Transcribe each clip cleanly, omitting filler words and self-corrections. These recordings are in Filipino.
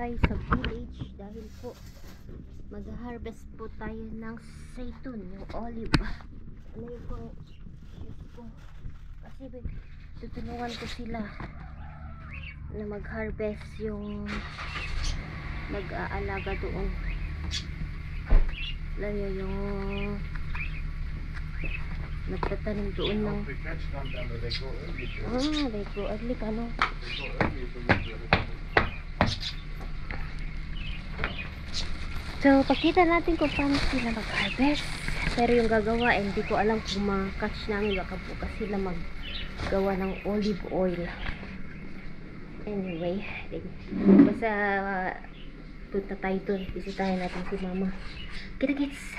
tayo sa village dahil po mag-harvest po tayo ng zaytun, yung olive. Ano yun po? Kasi tutulungan ko sila na mag-harvest yung nag-aalaga doon. Lalo yung nagtatanim doon ng they go early ka, no? So, pakita natin kung paano sila mag-harvest. Pero yung gagawa, hindi ko alam kung ma-catch namin. Baka bukas sila maggawa ng olive oil. Anyway, basta punta tayo dun. Bisitahin natin si mama. Kita-kits!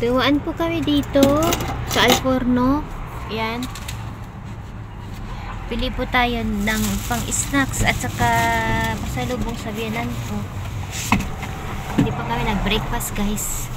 Tuwaan po kami dito sa Alforno. Yan. Pili po tayo ng pang-snacks at saka pasalubong sa biyanan po. Hindi pa kami nag-breakfast, guys.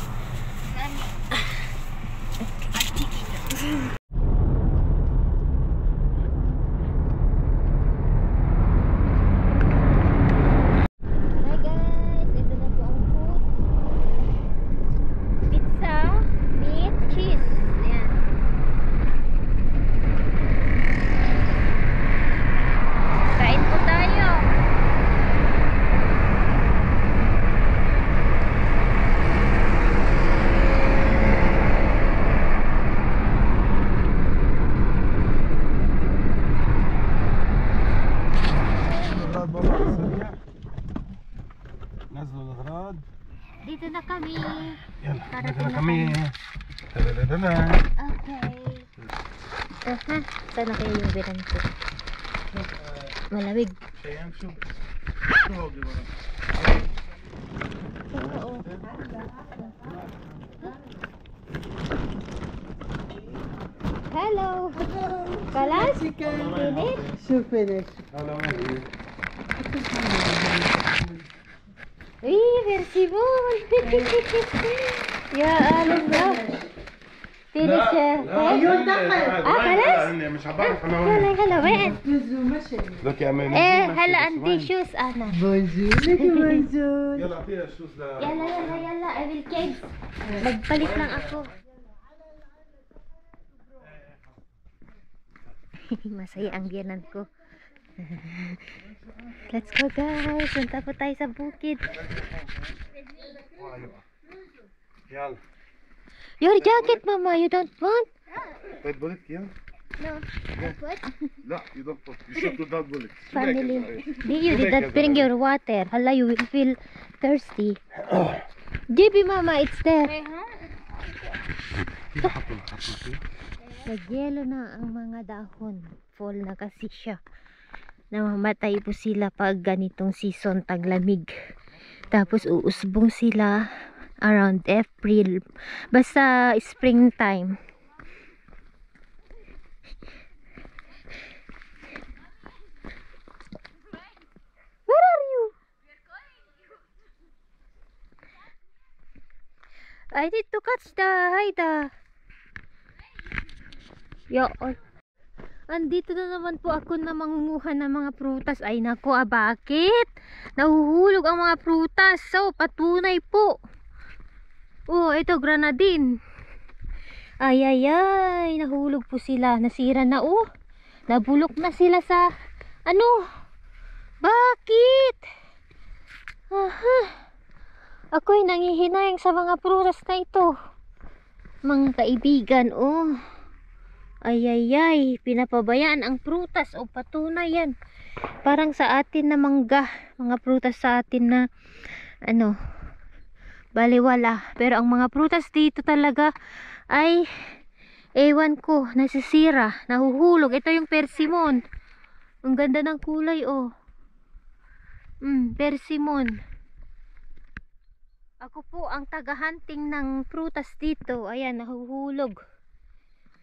Dito na kami. Yan, dito na kami. Tadadadana. Okay. Sana kayo yung biran ko. Malamig. Oo. Hello. Kalas? Pinit? Pinit. Uy, merci bon. Ya, alam na. Tiri siya. Kalas? Hello, wait. Hala, anti shoes, Ana. Bonjour, bonjour. Yalla, I will change. Magpalit lang ako. Masaya ang biyanan ko. Let's go, guys. Punta po tayo sa bukid. Your jacket, Mama, you don't want? Wait, bullet, yeah? No. What? No, you don't put. You should do that bullet. Family. You did not bring your water. Hala, you will feel thirsty. JB, Mama, it's there. Nagyelo na ang mga dahon. Fall na kasi siya. Namamatay po sila pag ganitong season, taglamig. Tapos uusbong sila around April. Basta springtime. Where are you? I need to catch the haida. Yoon. Andito na naman po ako na mangunguha ng mga prutas. Ay nako, bakit? Nahuhulog ang mga prutas. So, patunay po. Oh, ito, granadine. Ay, nahulog po sila. Nasira na, oh. Nabulok na sila sa, ano? Bakit? Aha. Ako'y nangihinayang sa mga prutas na ito. Mga kaibigan, oh. Ay, pinapabayaan ang prutas o patunay yan. Parang sa atin na mangga, mga prutas sa atin na ano, baliwala. Pero ang mga prutas dito talaga ay ewan ko, nasisira, nahuhulog. Ito yung persimmon. Ang ganda ng kulay, oh. Persimmon. Ako po ang taga-hunting ng prutas dito. Ayan, nahuhulog.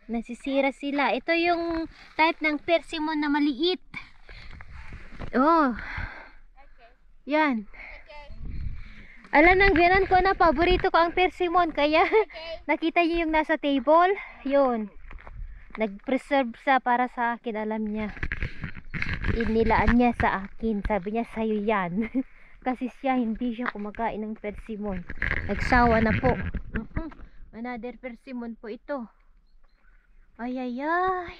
Nasisira sila. Ito yung type ng persimmon na maliit. Oh. Yan. Alam ng biyanan ko na paborito ko ang persimmon. Kaya nakita niyo yung nasa table. Yun. Nag-preserve sa para sa akin. Alam niya. Inilaan niya sa akin. Sabi niya sa'yo yan. Kasi siya hindi siya kumakain ng persimmon. Nagsawa na po. Another persimmon po ito. Ay ay ay.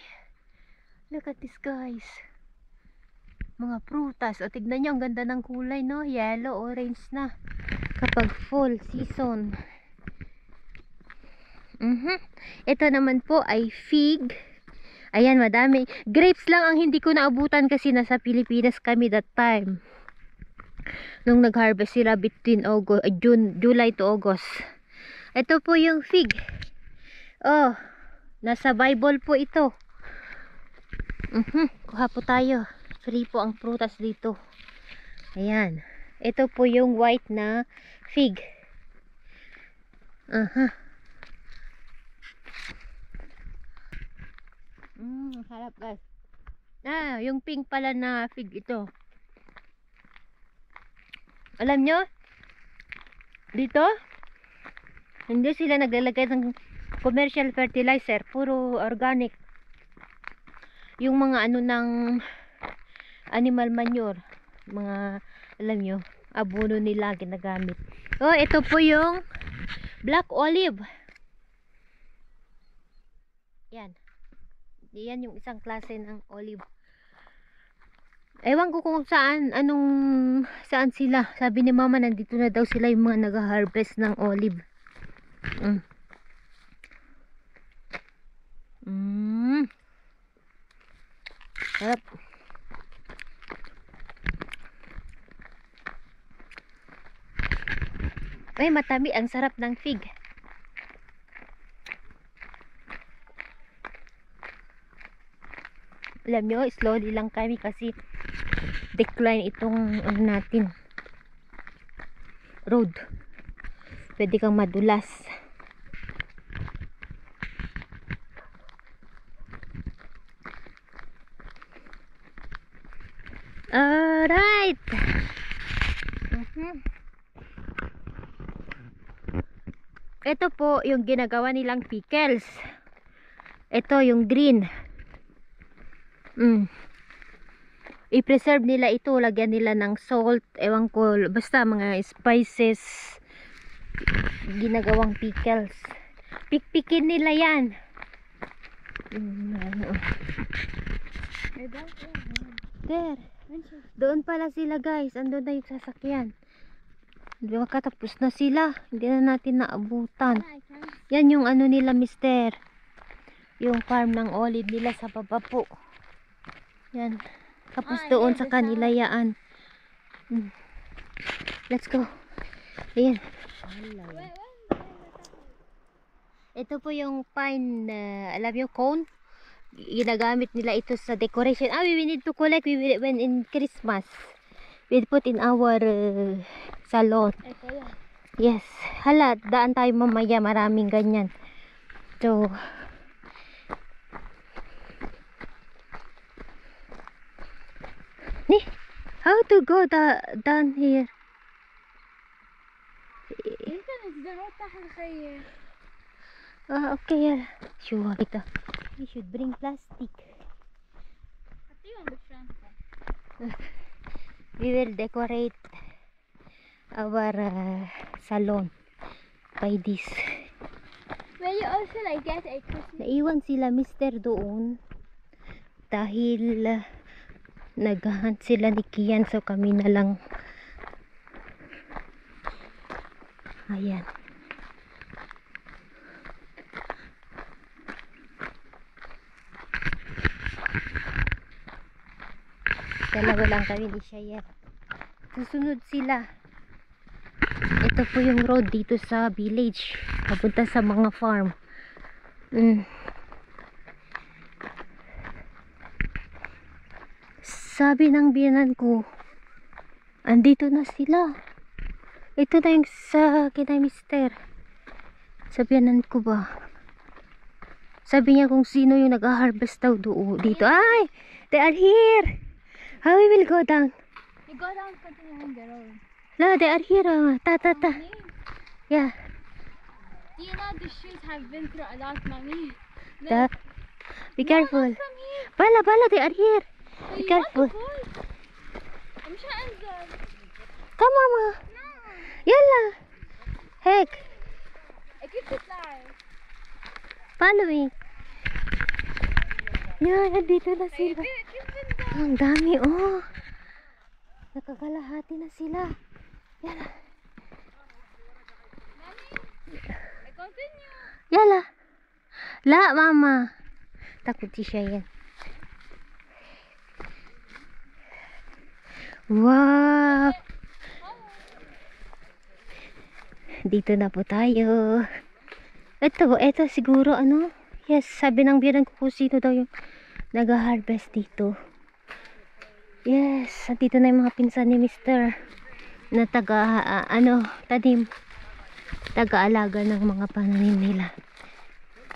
Look at this guys. Mga prutas. O tignan nyo ang ganda ng kulay, no? Yellow, orange na. Kapag fall season. Ito naman po ay fig. Ayan, madami. Grapes lang ang hindi ko naabutan kasi nasa Pilipinas kami that time. Nung nag-harvest sila between July to August. Ito po yung fig. Oh, nasa Bible po ito. Kuha po tayo. Free po ang prutas dito. Ayan. Ito po yung white na fig. Harap guys. Yung pink pala na fig ito. Alam nyo, dito, hindi sila naglalagay ng commercial fertilizer, puro organic. Yung mga ano ng animal manure, mga, alam nyo, abono nila ginagamit. Oh, ito po yung black olive. Yan. Yan yung isang klase ng olive. Ewan ko kung saan, saan sila. Sabi ni mama, nandito na daw sila yung mga nag-harvest ng olive. Sarap. Ay, matami. Ang sarap ng fig. Alam nyo, slowly lang kami kasi decline itong natin road. Pwede kang madulas. Alright. Ito po yung ginagawa nilang pickles. Ito yung green. I-preserve nila ito, lagyan nila ng salt, ewan ko, basta mga spices, ginagawang pickles. Pikpikin nila yan. There, doon pala sila guys, andun na yung sasakyan. Makatapos na sila, hindi na natin naabutan. Yan yung ano nila mister, yung farm ng olive nila sa baba po. Yan. Tapos doon sa kanila yaan. Let's go. Ayan. Ito po yung pine, alam yung cone. Ginagamit nila ito sa decoration. We need to collect when in Christmas. We put in our salon. Yes. Hala, daan tayo mamaya. Maraming ganyan. So, how to go down here? Okay, yeah. Sure, kita. We should bring plastic. We will decorate our salon by this. Will you also like get a Christmas? Naiwan sila mister doon dahil naghahunt sila ni Kian, so kami na lang. Ayan. Dalawa lang kami ni Shaya. Susunod sila. Ito po yung road dito sa village papunta sa mga farm. sabi ng biyanan ko, andito na sila. Ito na yung sa kina mister. Sa biyanan ko ba? Sabi niya kung sino yung nag-harvest daw dito. Ay! They are here! How we will go down? You go down, continue on the road. La, they are here. Ta. Yeah. Do you know the shoes have been through a lot, mommy? Be careful. From here. Bala, they are here. Be careful. I'm trying to انزل. Come mama. يلا. هيك. اكيد تطلعي. Follow me. Yan, nandito na sila. كيف بنزل؟ Ang dami, oh. Nakakalahati na sila. Yala. I continue. Yala. La, mama. Takot si siya yan. Wow. Dito na po tayo. Ito siguro ano. Yes, sabi ng biyanan ko kung sino daw yung nag-harvest dito. Yes, dito na yung mga pinsan ni Mr. na tanim. Taga-alaga ng mga pananim nila.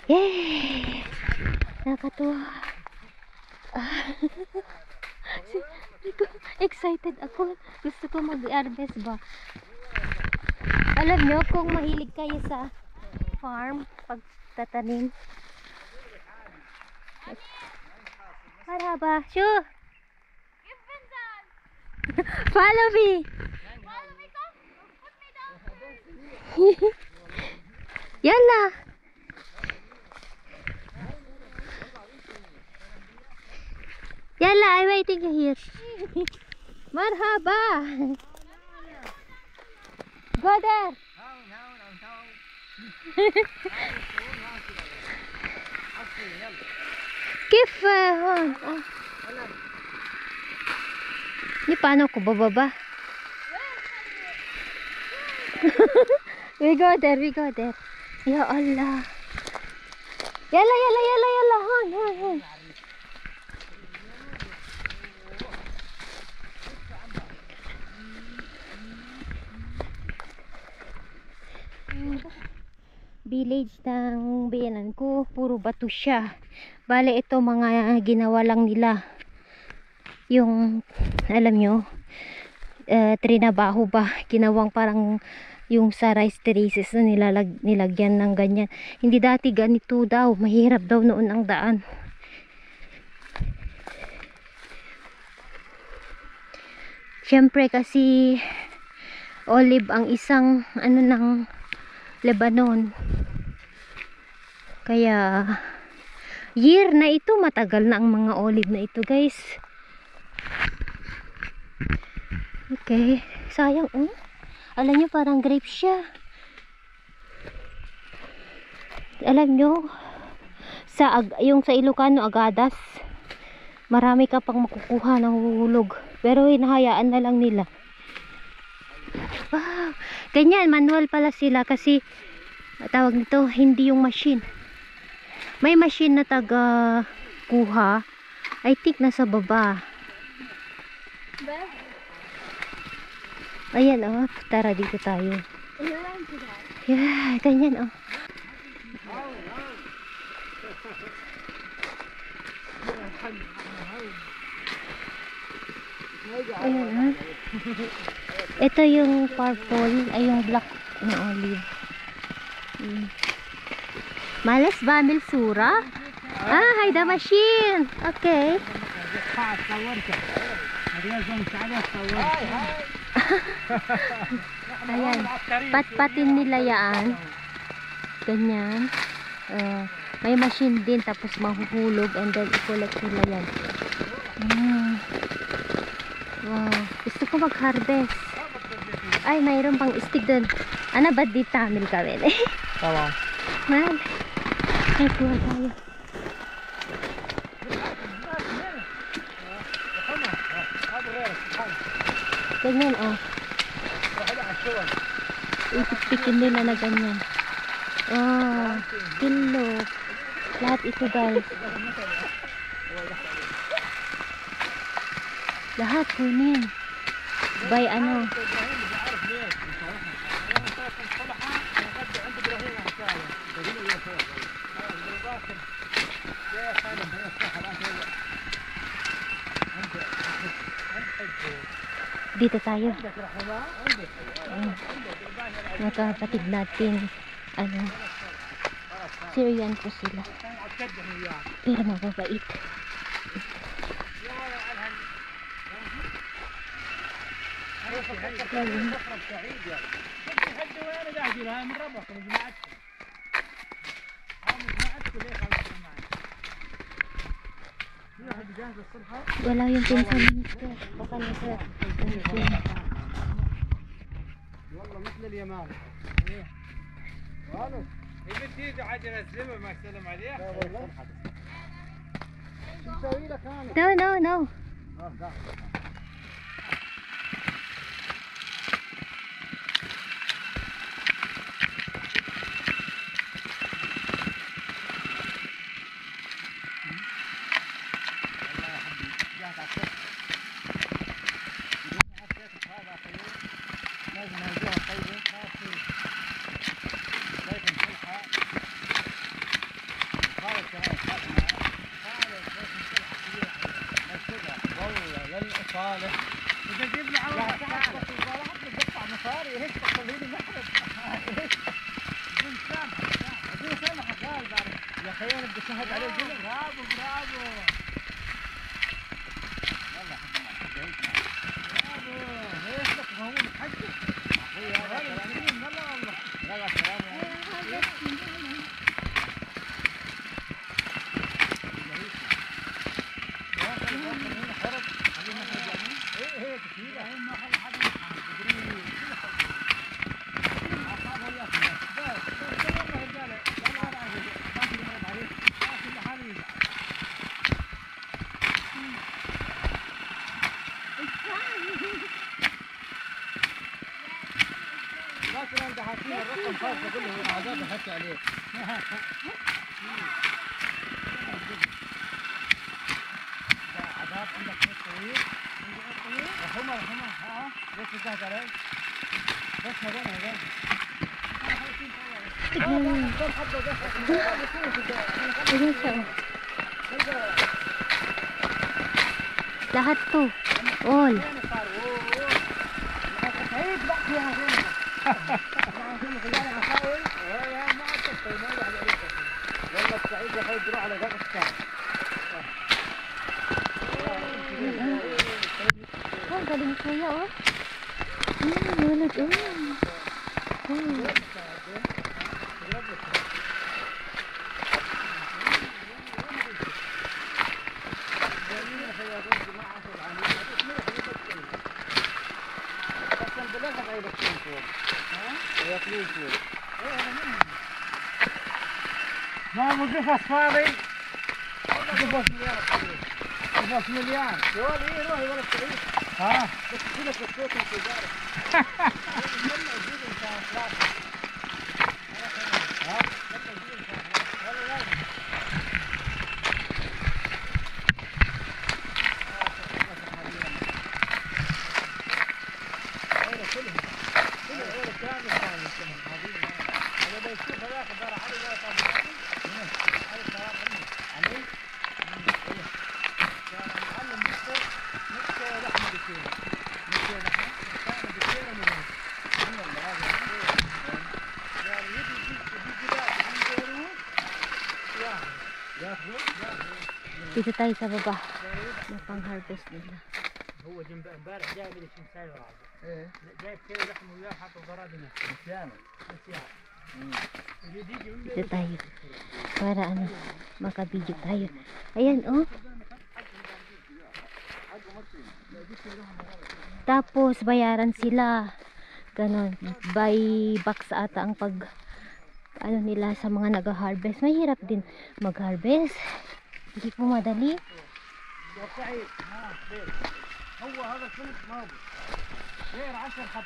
Yay! Nakatuwa. Excited ako. Gusto ko mag-harvest ba? Alam nyo, kung mahilig kayo sa farm, pagtatanim. Marhaba. Shoo! كيف بنزل؟ Follow me. Follow me, come. Put me down. Yalla. Yalla, I'm waiting here. Marhaba. Go there. كيف هون Di paano ko bababa? we go there. Ya Allah. Yalla. Hon. Village ng biyanan ko, puro bato siya. Bale ito mga ginawa lang nila. Yung alam nyo, trinabaho ba, ginawang parang yung sa rice terraces na nilagyan ng ganyan. Hindi dati ganito daw, mahirap daw noon ang daan. Syempre kasi olive ang isang ng Lebanon, kaya year na ito, matagal na ang mga olive na ito guys. Okay, sayang alam nyo parang grape siya. Alam nyo yung sa Ilocano Agadas, marami ka pang makukuha ng huhulog, pero hinahayaan na lang nila. Wow, ganyan, manual pala sila kasi tawag nito, hindi yung machine. May machine na taga kuha, I think nasa baba. Ayan tara dito tayo. Yeah, ganyan ayan ito yung purple, ay yung black na olive. Malas ba Milsura? Hay the machine. Okay. Ayan, patpatin nila yan. Ganyan. May machine din, tapos mahuhulog and then i-collect nila yan. Wow, gusto ko mag-harvest. Ay, mayroon pang stick dun. Ano ba di tamil kawin eh? Tamam. Mahal. Ay, kuha tayo. Ganyan ipikpikin nila na ganyan. Kilo. Lahat ito guys. Lahat kunin. By ano? Dito tayo. Ayun. Mga kapatid natin, ano, Syrian po sila. Pero mababait. Wala yung pinsan ni Mister. Baka na sir. والله مثل اليمامة. والو يبي يجي عجل الزمن ما يسلم عليه. لا والله. شو مسوي لك انا؟ No, no, no. صالح اذا جيب لي عوض ساعه تقطع مصاري هيك تخليني محرج بدون سامحك قال بعد يا اخي انا بدي اشهد عليه جنب برافو برافو والله برافو هيك لك هو متحجج اخوي هذا كلام مره والله لا كلام مثلا ده حاطين الرقم خاص بقول له العذاب حتى عليه عذاب عندك خيط طويل حمر ها ليش تجهز عليه بس هذول Ayun siya. Lahat to. All. والله السعيد يا اخوي بروح على ذاك الساعه Oh, galing kuya, oh. Nulog, oh. ما ابو قفص فاضي قفص مليان قفص مليان روح ولا السعيد ها بس كذا في الصوت التجاري Dito tayo sa baba. Yung pang-harvest nila. هو جنب امبارح جايب لي شمسايه وراجع ايه جايب كيلو لحم وياه حاطه ضرادنا نسيان Dito tayo. Para ano, makabidyo tayo. Ayan, oh. Tapos, bayaran sila. Ganon. By box ata ang pag ano nila sa mga nag-harvest. Mahirap din mag-harvest. Hindi po madali.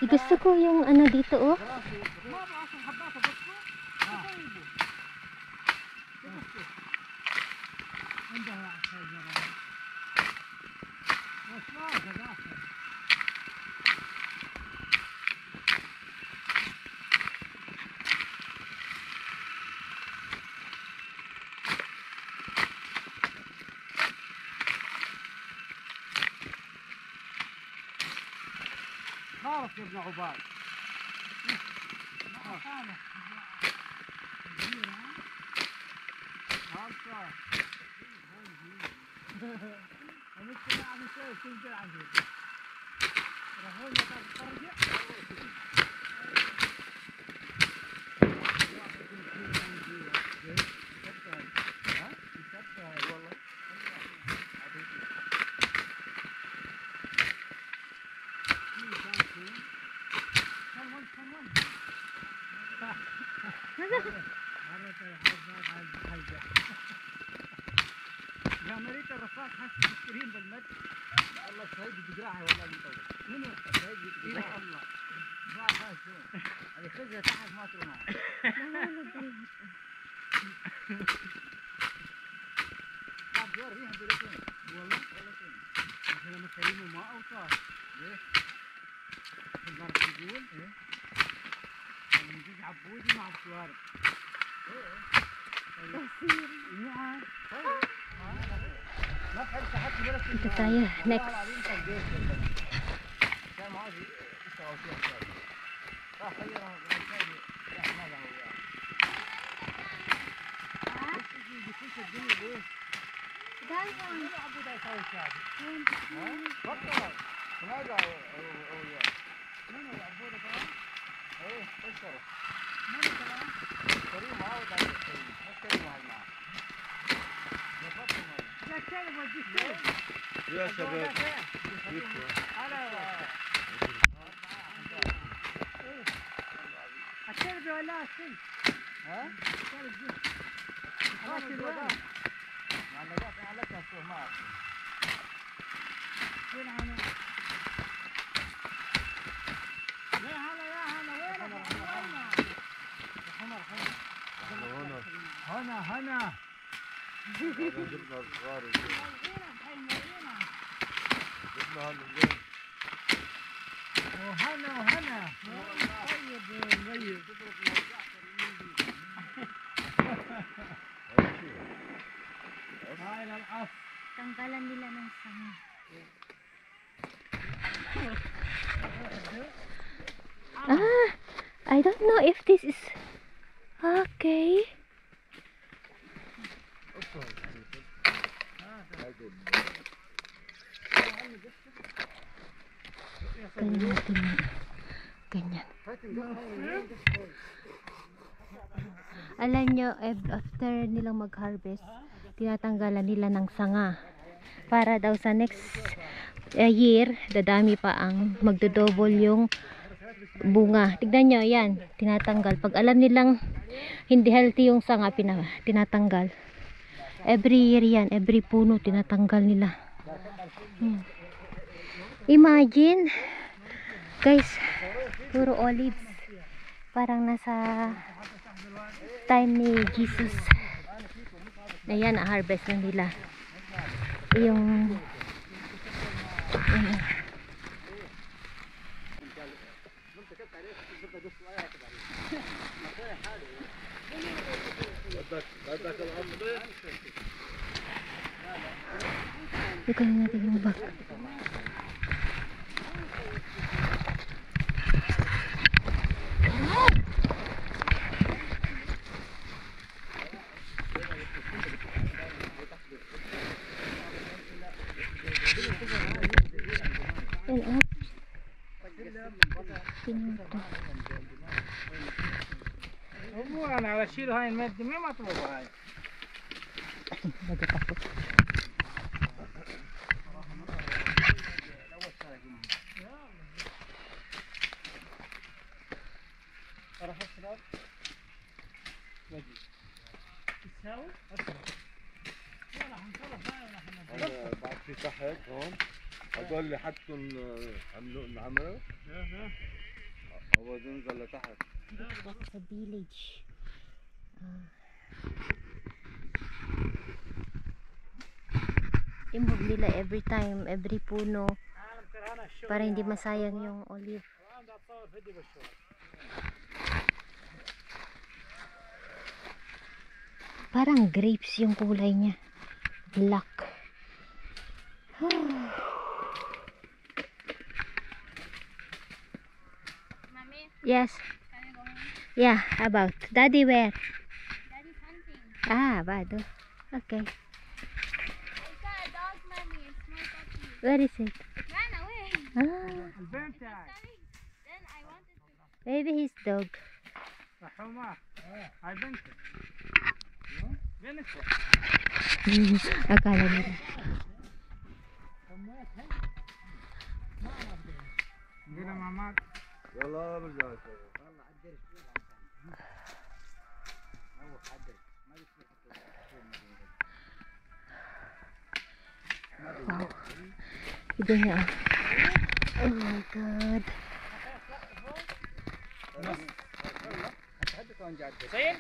Gusto ko yung ano dito, oh. خالص يا ابن عباد. المشكلة عم يسوي تنزل عن جد. رهون ترجع. أمريكا الرفاق حاسس بالسكرين بالمد. والله الشهيد بيقرعها والله مطول. منو؟ الشهيد بيقرعها الله. ما خاشون. هذه خزة تحت ما تروح معها. بعد جوار ريحة بلاتين. والله بلاتين. مثلا مكريم وما أوصار. ليه؟ في البارك يقول. إيه؟ لما نجي عبودي مع الشوارب. إيه. نعم. Ito tayo, next. يا شباب الشرب ولا السن؟ ها؟ الشرب دي. خلاص الوضع. معلقات عليك السهمات. وين هنا؟ يا هلا يا هلا وينك؟ هنا هنا. جبنا الصغار جبنا وهنا وهنا. طيب طيب. هاي العصر. Tanggalan nila ng sanga. I don't know if this is okay. Ganyan natin yan. Ganyan. Alam nyo, after nilang mag-harvest, tinatanggalan nila ng sanga. Para daw sa next year, dadami pa ang magdodouble yung bunga. Tignan nyo, yan. Tinatanggal. Pag alam nilang hindi healthy yung sanga, tinatanggal. Every year yan. Every puno, tinatanggal nila. Imagine, guys, puro olives. Parang nasa time ni Jesus. Ayan, na-harvest na nila. Yung ikaw natin yung bag. And up. مو انا على اشيل هاي المادة ما مطلوبة هاي. راح اشرب واجي تساوي اشرب ولا حنخلص هاي ولا حنخلص. بعد في تحت هون هدول اللي حطوا عملوا هو بينزل لتحت. That's a village. Imog nila every time, every puno para hindi masayang yung olive. Parang grapes yung kulay niya. Black. Mommy, Yes. can I go home? Yeah, about. Daddy, where? Daddy's hunting. Ah, Bado. Okay. I saw a dog, Mommy. A small puppy. Where is it? It ran away. Ah, Sorry. Then I wanted to. maybe his dog. حمار هاي بنتك بنتك Akala nila. قلنا ماما يلا برجع Wow. Ito niya. Oh my God. زين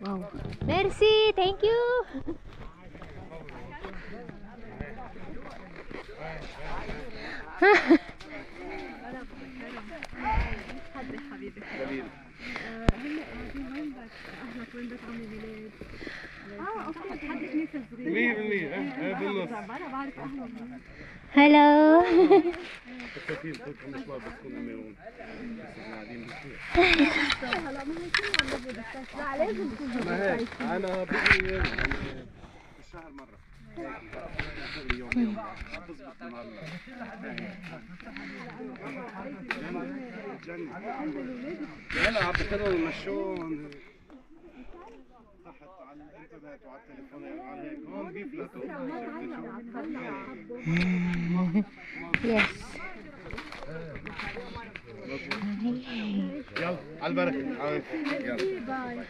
Wow. Merci. Thank you. بالنص Hello. التكفيل كلكم مشوار بس كنا ميرون قاعدين ما هيك انا بجي الشهر مره يوم بتزبط انا عم بكرر يمشون تحت على الانترنت وعلى التليفون وعلى هيك هون بيفلتوا Yes. يلا على البركه يلا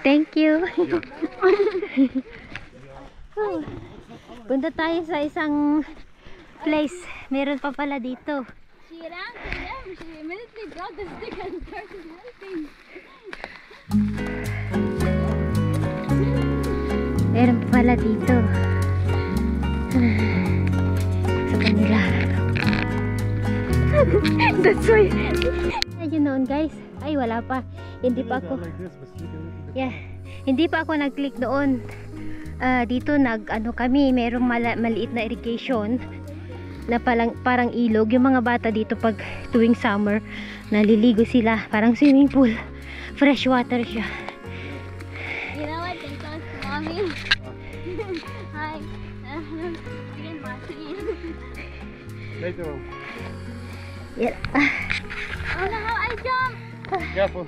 Thank you. Punta tayo sa isang place. Meron pa pala dito. She ran to them. She immediately brought the stick and started helping. Meron pa pala dito. Sa kanila. That's why. Ayun noon guys. Ay wala pa. Hindi pa ako. Yeah. Hindi pa ako nag-click doon. Dito ano kami, merong maliit na irrigation na parang ilog. Yung mga bata dito pag tuwing summer naliligo sila, parang swimming pool. Fresh water siya. You know what they told Mommy? Hi. Green machine. Later on. Yeah. Oh no, how I jump! Careful.